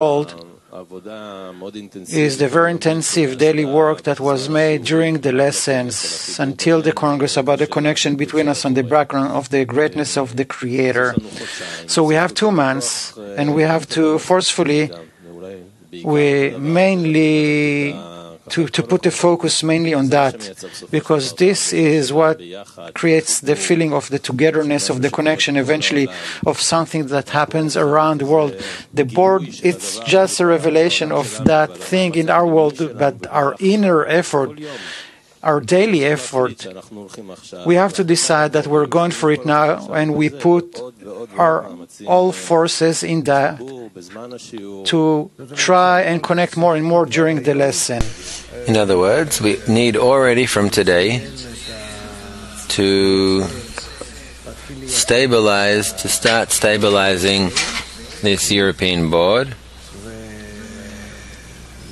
world is the very intensive daily work that was made during the lessons until the Congress about the connection between us and the background of the greatness of the Creator. So we have 2 months, and we have to forcefully, to put the focus mainly on that, because this is what creates the feeling of the togetherness, of the connection, eventually, of something that happens around the world. The board, it's just a revelation of that thing in our world, but our inner effort, our daily effort, we have to decide that we're going for it now, and we put our all forces in that to try and connect more and more during the lesson. In other words, we need already from today to start stabilizing this European board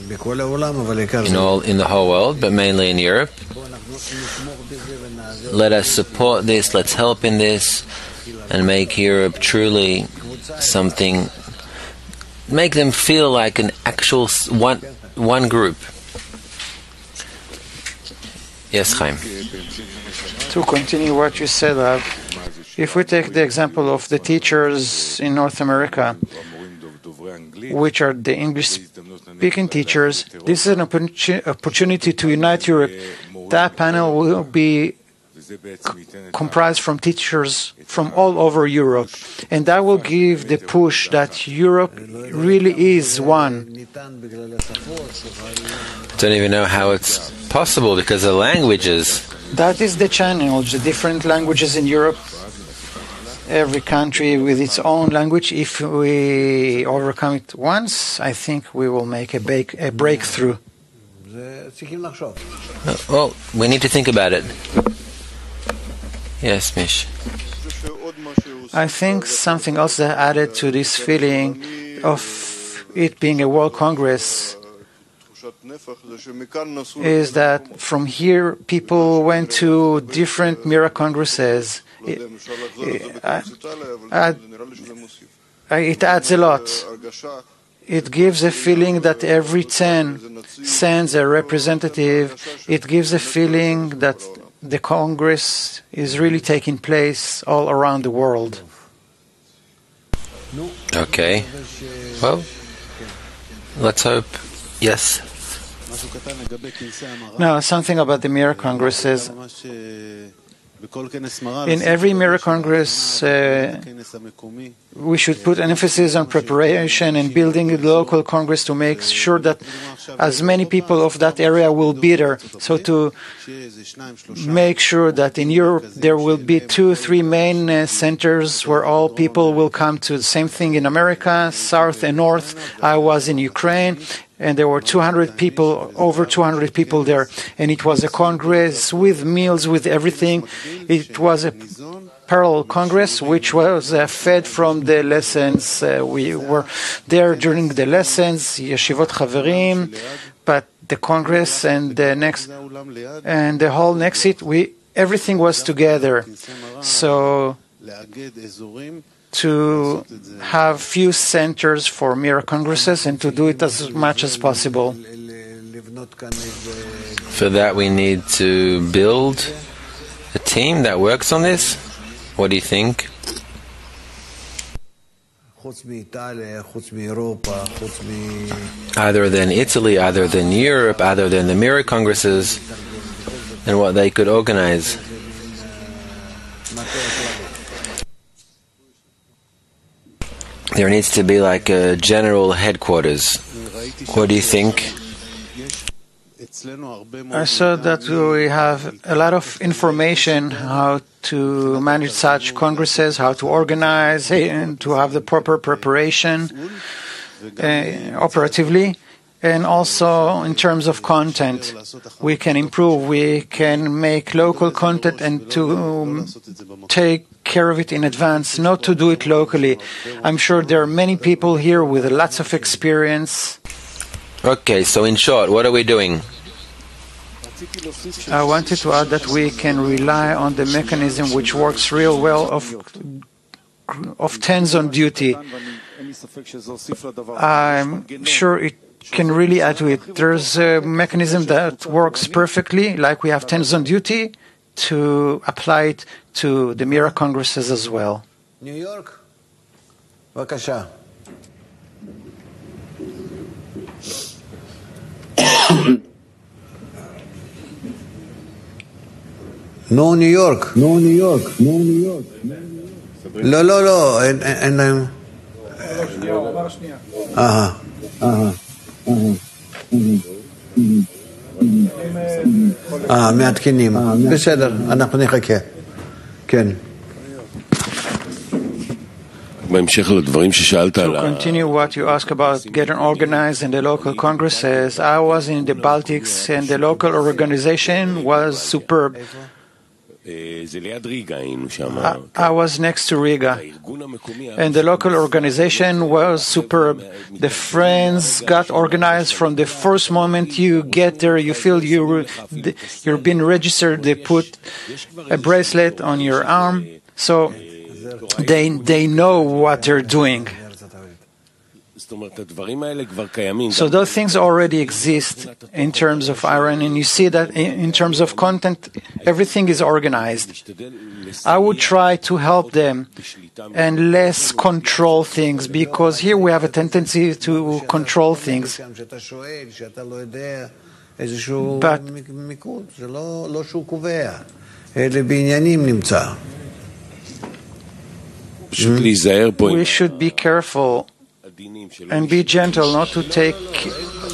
in the whole world, but mainly in Europe. Let us support this, let's help in this, and make Europe truly something, make them feel like an actual one group. Yes, Chaim. To continue what you said, if we take the example of the teachers in North America, which are the English-speaking teachers, this is an opportunity to unite Europe. That panel will be comprised from teachers from all over Europe, and that will give the push that Europe really is one. Don't even know how it's possible because of languages. That is the challenge, the different languages in Europe. Every country with its own language. If we overcome it once, I think we will make a breakthrough. Well, we need to think about it. Yes, Mish. I think something else that added to this feeling of it being a World Congress is that from here people went to different Mira Congresses. It adds a lot. It gives a feeling that every 10 sends a representative. It gives a feeling that the Congress is really taking place all around the world. Okay. Well, let's hope. Yes. Now, something about the Mira Congresses. In every Mira Congress, we should put an emphasis on preparation and building a local Congress to make sure that as many people of that area will be there. So to make sure that in Europe there will be 2-3 main centers where all people will come to. The same thing in America, South and North. I was in Ukraine, and there were 200 people, over 200 people there. And it was a Congress with meals, with everything. It was a parallel Congress, which was fed from the lessons. We were there during the lessons, Yeshivot Chaverim, but the Congress and the whole next seat, everything was together. So to have few centers for Mira Congresses and to do it as much as possible. For that we need to build a team that works on this. What do you think? Other than Italy, other than Europe, other than the Mira Congresses, and what they could organize. There needs to be like a general headquarters. What do you think? I saw that we have a lot of information how to manage such congresses, how to organize and to have the proper preparation operatively. And also in terms of content, we can improve, we can make local content and to take care of it in advance, not to do it locally. I'm sure there are many people here with lots of experience. Okay, so in short, what are we doing? I wanted to add that we can rely on the mechanism which works real well of tens on duty. I'm sure it can really add to it. There's a mechanism that works perfectly, like we have tens on duty, to apply it to the Mira Congresses as well. New York, בבקשה. No, New York. No, New York. No, New York. לא, אין להם. מעדכנים. בסדר, אנחנו נחכה. כן. To continue what you asked about getting organized in the local congresses, I was in the Baltics and the local organization was superb. I was next to Riga, and the local organization was superb. The friends got organized from the first moment you get there. You feel you're being registered. They put a bracelet on your arm, so they know what they're doing. So those things already exist in terms of Iran, and you see that in terms of content, everything is organized. I would try to help them and less control things, because here we have a tendency to control things. But we should be careful and be gentle, not to take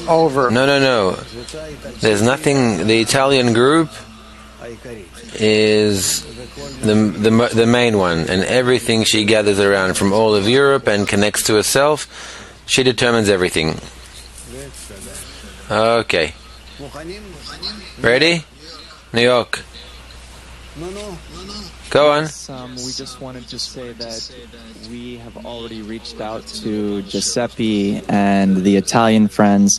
over. No. There's nothing. The Italian group is the main one, and everything she gathers around from all of Europe and connects to herself, she determines everything. Okay. Ready? New York. Go on. We just wanted to say that we have already reached out to Giuseppe and the Italian friends.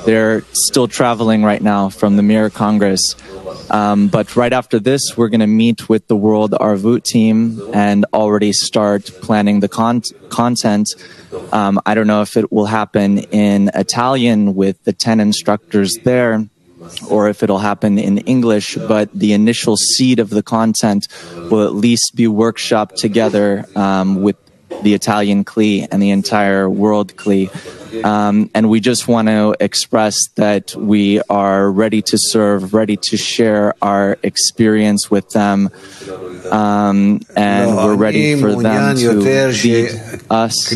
They're still traveling right now from the Mira Congress. But right after this, we're going to meet with the World Arvut team and already start planning the content. I don't know if it will happen in Italian with the 10 instructors there, or if it'll happen in English, but the initial seed of the content will at least be workshopped together with the Italian CLI and the entire world CLI. And we just want to express that we are ready to serve, ready to share our experience with them, and we're ready for them to lead us.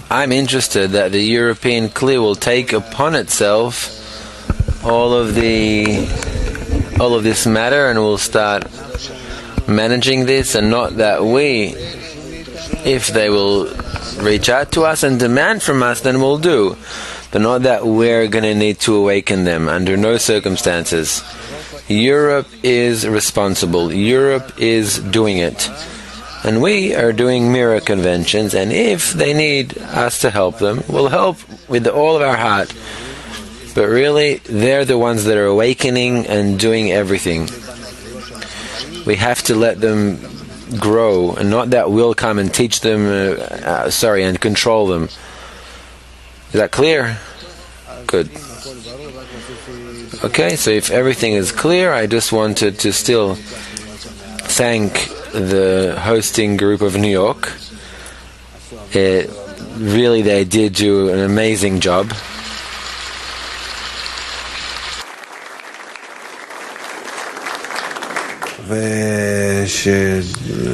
I'm interested that the European CLI will take upon itself all of this matter and will start managing this, and not that we, if they will reach out to us and demand from us, then we'll do, but not that we're going to need to awaken them under no circumstances. Europe is responsible. Europe is doing it. And we are doing Mira conventions, and if they need us to help them, we'll help with all of our heart. But really, they're the ones that are awakening and doing everything. We have to let them grow, and not that we'll come and teach them, and control them. Is that clear? Good. Okay, so if everything is clear, I just wanted to still thank the hosting group of New York. Really, they did do an amazing job.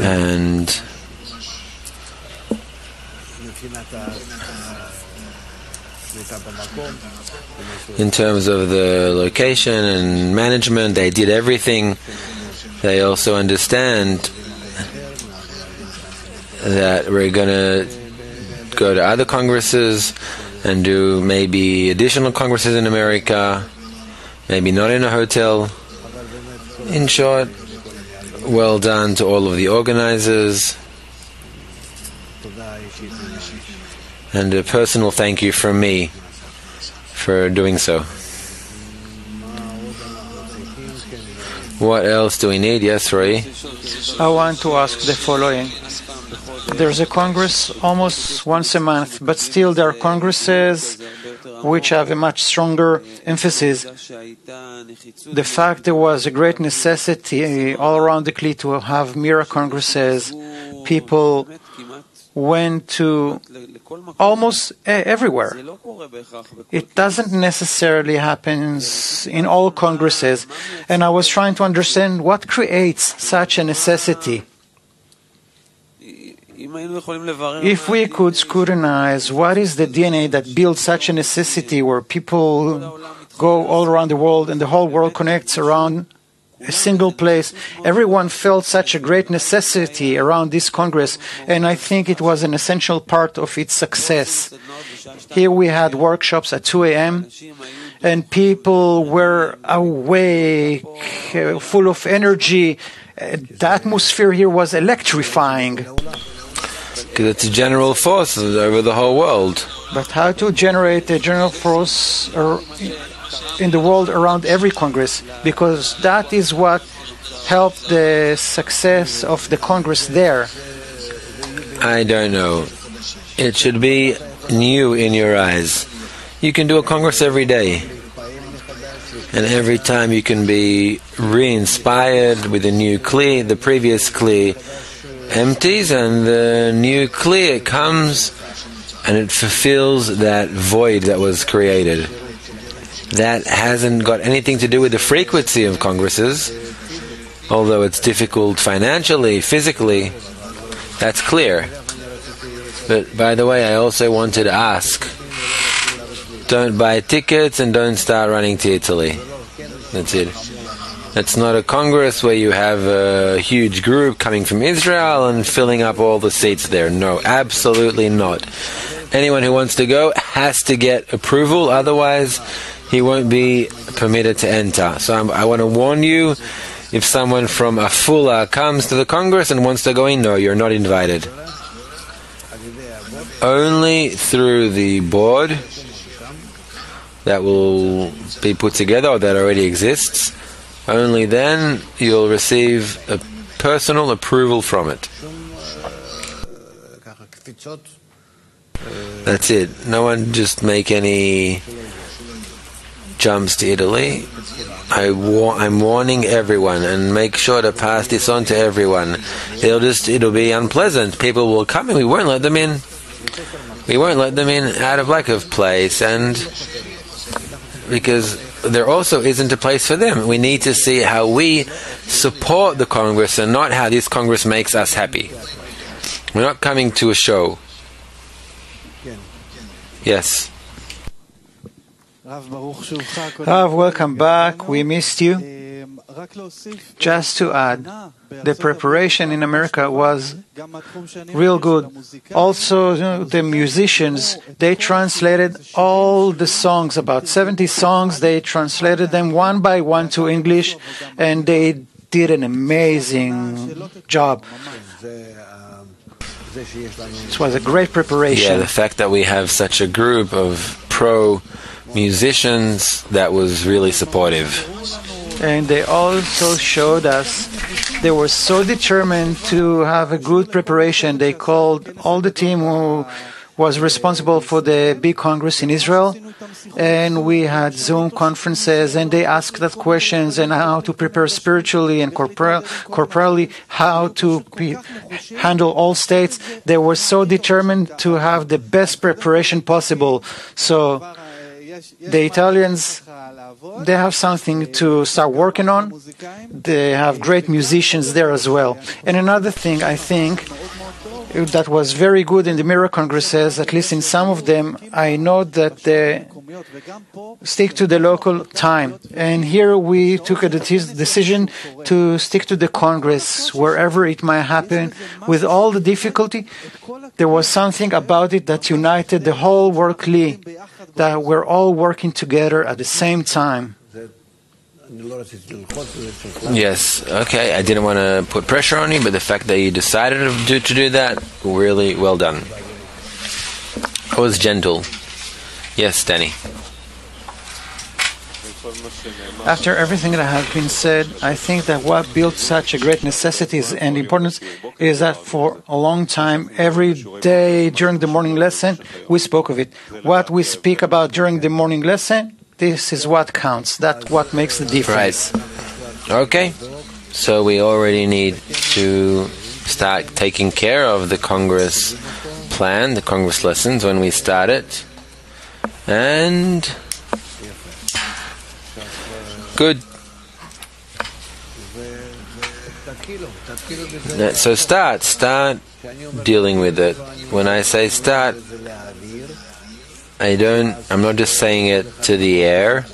And in terms of the location and management, they did everything. They also understand that we're going to go to other congresses and do maybe additional congresses in America, maybe not in a hotel. In short, well done to all of the organizers, and a personal thank you from me for doing so. What else do we need? Yes, Roy? I want to ask the following. There's a congress almost once a month, but still there are congresses which have a much stronger emphasis. The fact there was a great necessity all around the Kli to have Mira congresses, people went to almost everywhere. It doesn't necessarily happen in all congresses, and I was trying to understand what creates such a necessity. If we could scrutinize what is the DNA that builds such a necessity where people go all around the world and the whole world connects around a single place, everyone felt such a great necessity around this Congress, and I think it was an essential part of its success. Here we had workshops at 2 a.m., and people were awake, full of energy. The atmosphere here was electrifying. Because it's a general force over the whole world. But how to generate a general force in the world around every Congress? Because that is what helped the success of the Congress there. I don't know. It should be new in your eyes. You can do a Congress every day. And every time you can be re-inspired with a new Kli. The previous Kli empties and the new Kli, it comes and it fulfills that void that was created. That hasn't got anything to do with the frequency of congresses, although it's difficult financially, physically, that's clear. But by the way, I also wanted to ask, don't buy tickets and don't start running to Italy. That's it. It's not a congress where you have a huge group coming from Israel and filling up all the seats there. No, absolutely not. Anyone who wants to go has to get approval, otherwise he won't be permitted to enter. So I want to warn you, if someone from Afula comes to the congress and wants to go in, no, you're not invited. Only through the board that will be put together or that already exists, only then you'll receive a personal approval from it. That's it. No one just make any jumps to Italy. I'm warning everyone, and make sure to pass this on to everyone. It'll be unpleasant. People will come and we won't let them in. We won't let them in out of lack of place, and because there also isn't a place for them. We need to see how we support the Congress and not how this Congress makes us happy. We're not coming to a show. Yes. Rav, welcome back. We missed you. Just to add, the preparation in America was real good. Also, the musicians, they translated all the songs, about 70 songs, they translated them one by one to English, and they did an amazing job. It was a great preparation. Yeah, the fact that we have such a group of pro musicians, that was really supportive. And they also showed us they were so determined to have a good preparation. They called all the team who was responsible for the big Congress in Israel, and we had Zoom conferences, and they asked us questions and how to prepare spiritually and corporally, how to handle all states. They were so determined to have the best preparation possible. So the Italians, they have something to start working on. They have great musicians there as well. And another thing, I think, that was very good in the Mira Congresses, at least in some of them, I know that they stick to the local time. And here we took a decision to stick to the Congress, wherever it might happen. With all the difficulty, there was something about it that united the whole work Kli, that we're all working together at the same time. Yes, okay, I didn't want to put pressure on you, but the fact that you decided to do that, really well done. I was gentle. Yes, Danny. After everything that has been said, I think that what built such a great necessity and importance is that for a long time, every day during the morning lesson, we spoke of it. What we speak about during the morning lesson, this is what counts. That's what makes the difference. Right. Okay. So we already need to start taking care of the Congress plan, the Congress lessons when we start it. And good. So start dealing with it. When I say start, I'm not just saying it to the air,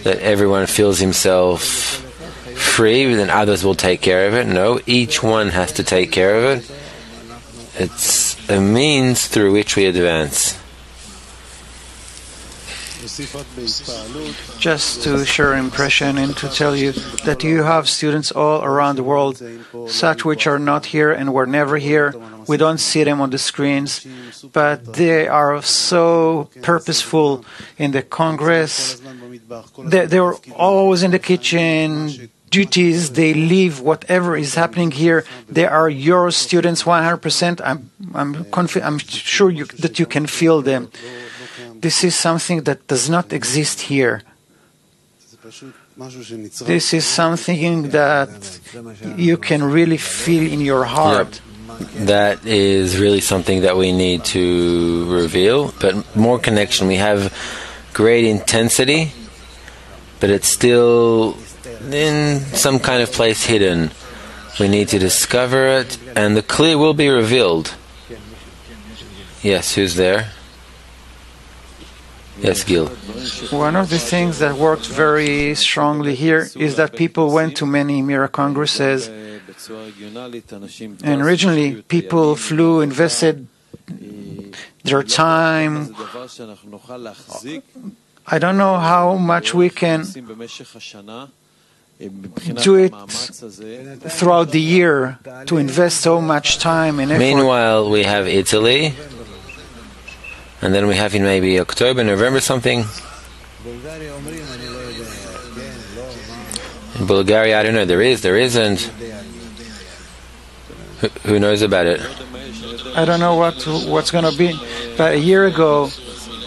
that everyone feels himself free, then others will take care of it. No, each one has to take care of it. It's a means through which we advance. Just to share impression and to tell you that you have students all around the world, such which are not here and were never here. We don't see them on the screens, but they are so purposeful in the Congress. They're always in the kitchen, duties, they leave whatever is happening here. They are your students 100%. I'm sure that you can feel them. This is something that does not exist here. This is something that you can really feel in your heart. Yep. That is really something that we need to reveal, but more connection. We have great intensity, but it's still in some kind of place hidden. We need to discover it, and the clear will be revealed. Yes, who's there? Yes, Gil. One of the things that worked very strongly here is that people went to many Mira Congresses, and originally people flew, invested their time. I don't know how much we can do it throughout the year, to invest so much time and effort. Meanwhile, we have Italy, and then we have in maybe October, November something. In Bulgaria, I don't know. There is, there isn't. Who knows about it? I don't know what's going to be. But a year ago,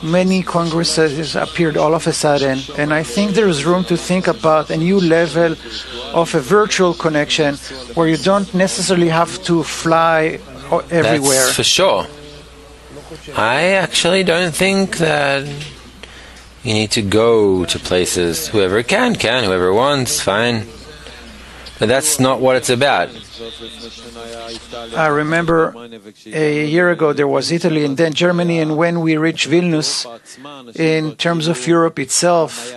many congresses appeared all of a sudden, and I think there is room to think about a new level of a virtual connection where you don't necessarily have to fly everywhere. That's for sure. I actually don't think that you need to go to places. Whoever can, whoever wants, fine. But that's not what it's about. I remember a year ago there was Italy and then Germany, and when we reached Vilnius, in terms of Europe itself,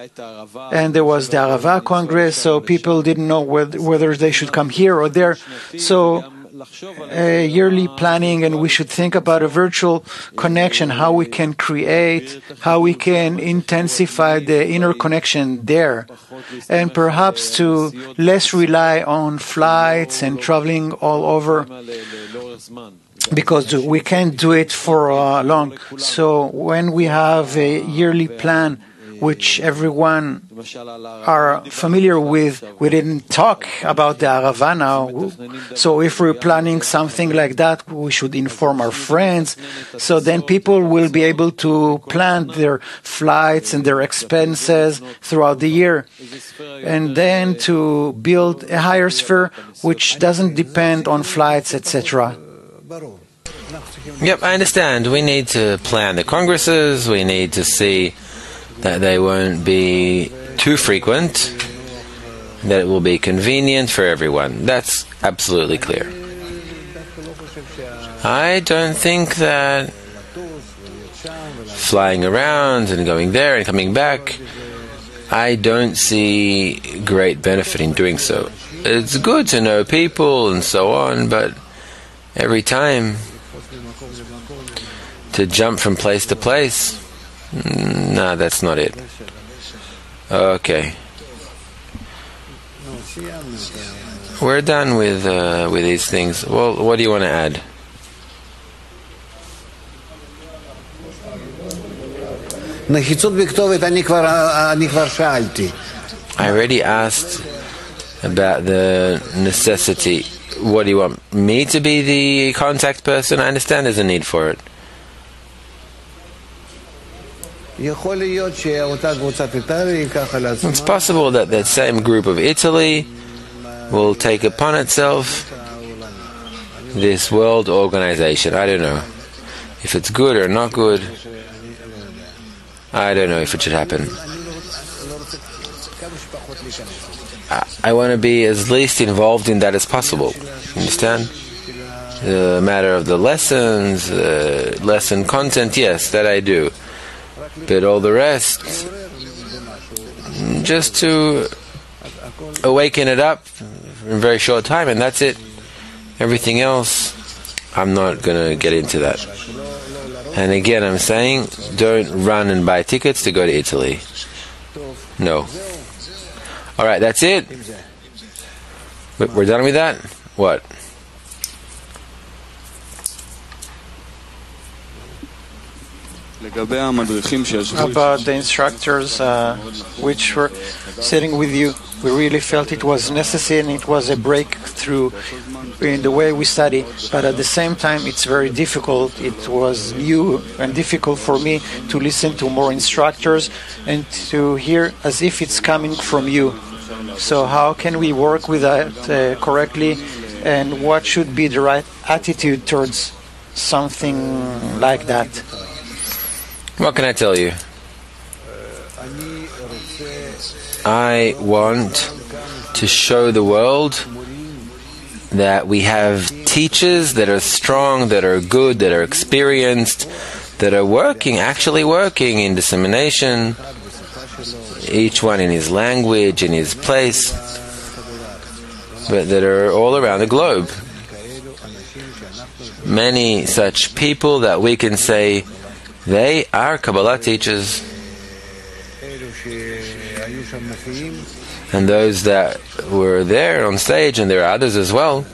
and there was the Arava Congress, so people didn't know whether they should come here or there. So a yearly planning, and we should think about a virtual connection, how we can create, how we can intensify the inner connection there, and perhaps to less rely on flights and traveling all over, because we can't do it for long. So when we have a yearly plan, which everyone are familiar with, we didn't talk about the Arava now. So if we're planning something like that, we should inform our friends. So then people will be able to plan their flights and their expenses throughout the year. And then to build a higher sphere which doesn't depend on flights, etc. Yep, I understand. We need to plan the congresses. We need to see that they won't be too frequent, that it will be convenient for everyone. That's absolutely clear. I don't think that flying around and going there and coming back, I don't see great benefit in doing so. It's good to know people and so on, but every time to jump from place to place, no, that's not it. Okay. We're done with these things. Well, what do you want to add? נחיצות בכתובת, אני כבר שאלתי. I already asked about the necessity. What do you want? Me to be the contact person? I understand there's a need for it. It's possible that that same group of Italy will take upon itself this world organization. I don't know if it's good or not good. I don't know if it should happen. I want to be as least involved in that as possible. Understand? The matter of the lessons, lesson content, yes, that I do. But all the rest, just to awaken it up in a very short time, and that's it. Everything else, I'm not going to get into that. And again, I'm saying, don't run and buy tickets to go to Italy. No. All right, that's it. We're done with that? What? About the instructors which were sitting with you, we really felt it was necessary and it was a breakthrough in the way we study, but at the same time it's very difficult. It was new and difficult for me to listen to more instructors and to hear as if it's coming from you. So how can we work with that correctly, and what should be the right attitude towards something like that? What can I tell you? I want to show the world that we have teachers that are strong, that are good, that are experienced, that are actually working in dissemination, each one in his language, in his place, but that are all around the globe. Many such people that we can say they are Kabbalah teachers. And those that were there on stage, and there are others as well,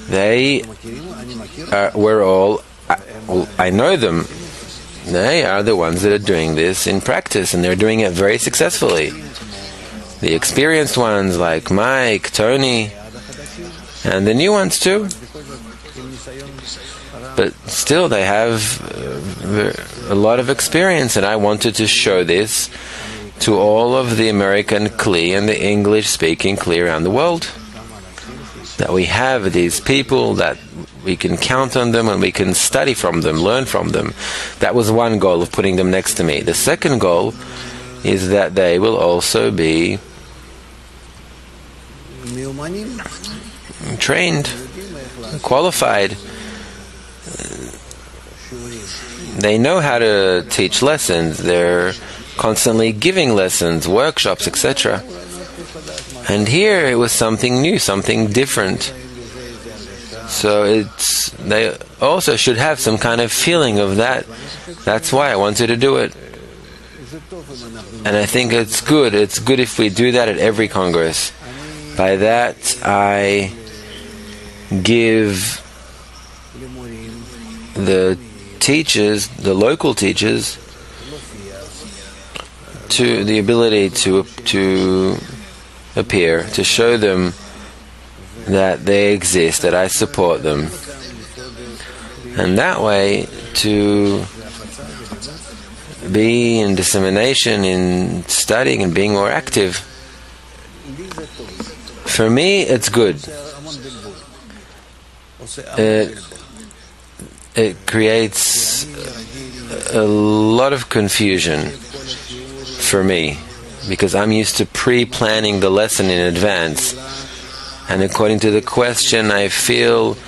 they were all, I know them, they are the ones that are doing this in practice, and they're doing it very successfully. The experienced ones like Mike, Tony, and the new ones too. But still they have a lot of experience, and I wanted to show this to all of the American Kli and the English-speaking Kli around the world. That we have these people, that we can count on them and we can study from them, learn from them. That was one goal of putting them next to me. The second goal is that they will also be trained, qualified. They know how to teach lessons. They're constantly giving lessons, workshops, etc. And here it was something new, something different. So they also should have some kind of feeling of that. That's why I wanted to do it. And I think it's good. It's good if we do that at every Congress. By that, I give the teachers, the local teachers, to the ability to appear, to show them that they exist, that I support them, and that way to be in dissemination, in studying and being more active. For me, it's good. It creates a lot of confusion for me, because I'm used to pre-planning the lesson in advance, and according to the question I feel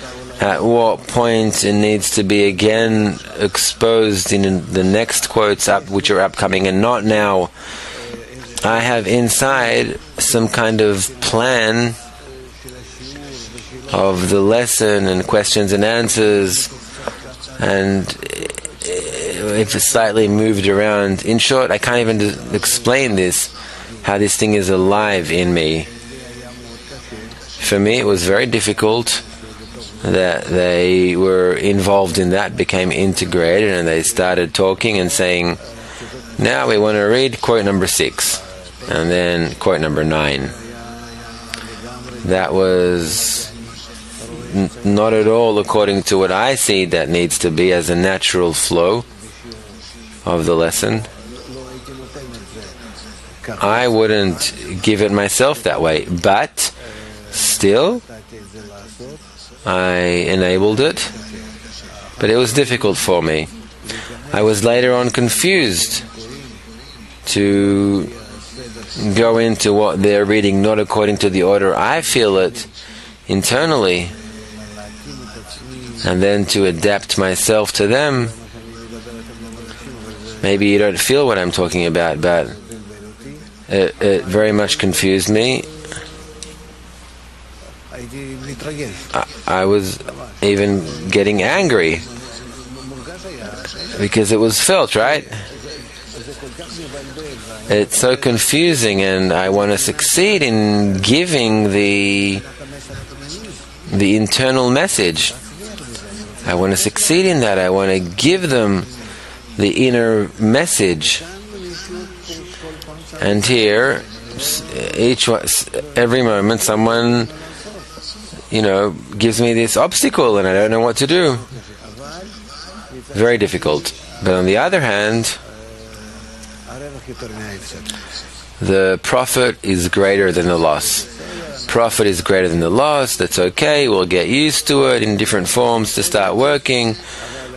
at what point it needs to be again exposed in the next quotes up, which are upcoming and not now. I have inside some kind of plan of the lesson and questions and answers, and if it's slightly moved around, in short, I can't even explain this, how this thing is alive in me. For me, it was very difficult that they were involved in that became integrated, and they started talking and saying, now we want to read quote number 6 and then quote number 9. That was not at all according to what I see that needs to be as a natural flow of the lesson. I wouldn't give it myself that way, but still I enabled it, but it was difficult for me. I was later on confused to go into what they're reading not according to the order I feel it internally, and then to adapt myself to them. Maybe you don't feel what I'm talking about, but it very much confused me. I was even getting angry because it was felt, right? It's so confusing, and I want to succeed in giving the internal message. I want to succeed in that. I want to give them the inner message. And here, every moment, someone, gives me this obstacle, and I don't know what to do. Very difficult. But on the other hand, the profit is greater than the loss. Profit is greater than the loss. That's okay. We'll get used to it in different forms to start working.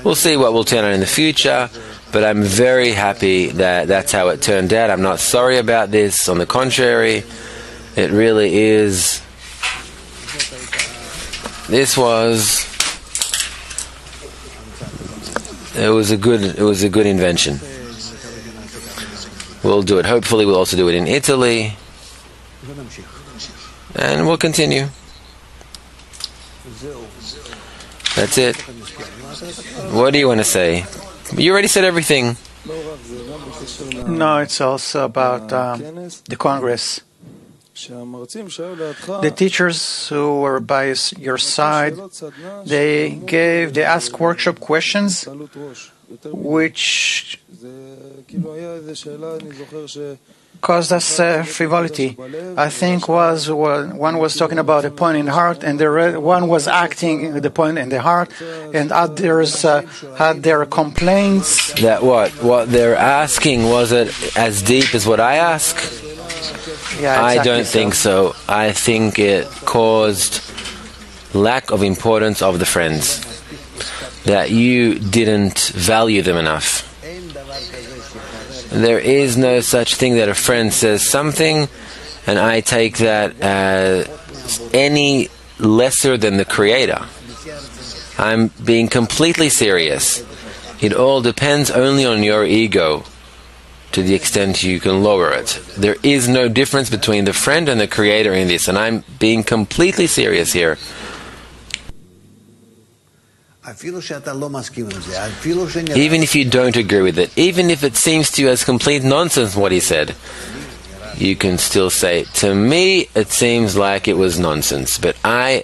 We'll see what will turn out in the future. But I'm very happy that that's how it turned out. I'm not sorry about this. On the contrary, it really is. It was a good invention. We'll do it. Hopefully we'll also do it in Italy. And we'll continue. That's it. What do you want to say? You already said everything. No, it's also about the Congress. The teachers who were by your side, they asked workshop questions, which caused us frivolity. I think one was talking about a point in the heart, and one was acting the point in the heart, and others had their complaints. That what they're asking, was it as deep as what I ask? Yeah, exactly. I don't think so. I think it caused lack of importance of the friends, that you didn't value them enough. There is no such thing that a friend says something and I take that as any lesser than the Creator. I'm being completely serious. It all depends only on your ego, to the extent you can lower it. There is no difference between the friend and the Creator in this, and I'm being completely serious here. Even if you don't agree with it, even if it seems to you as complete nonsense what he said, you can still say, to me it seems like it was nonsense, but I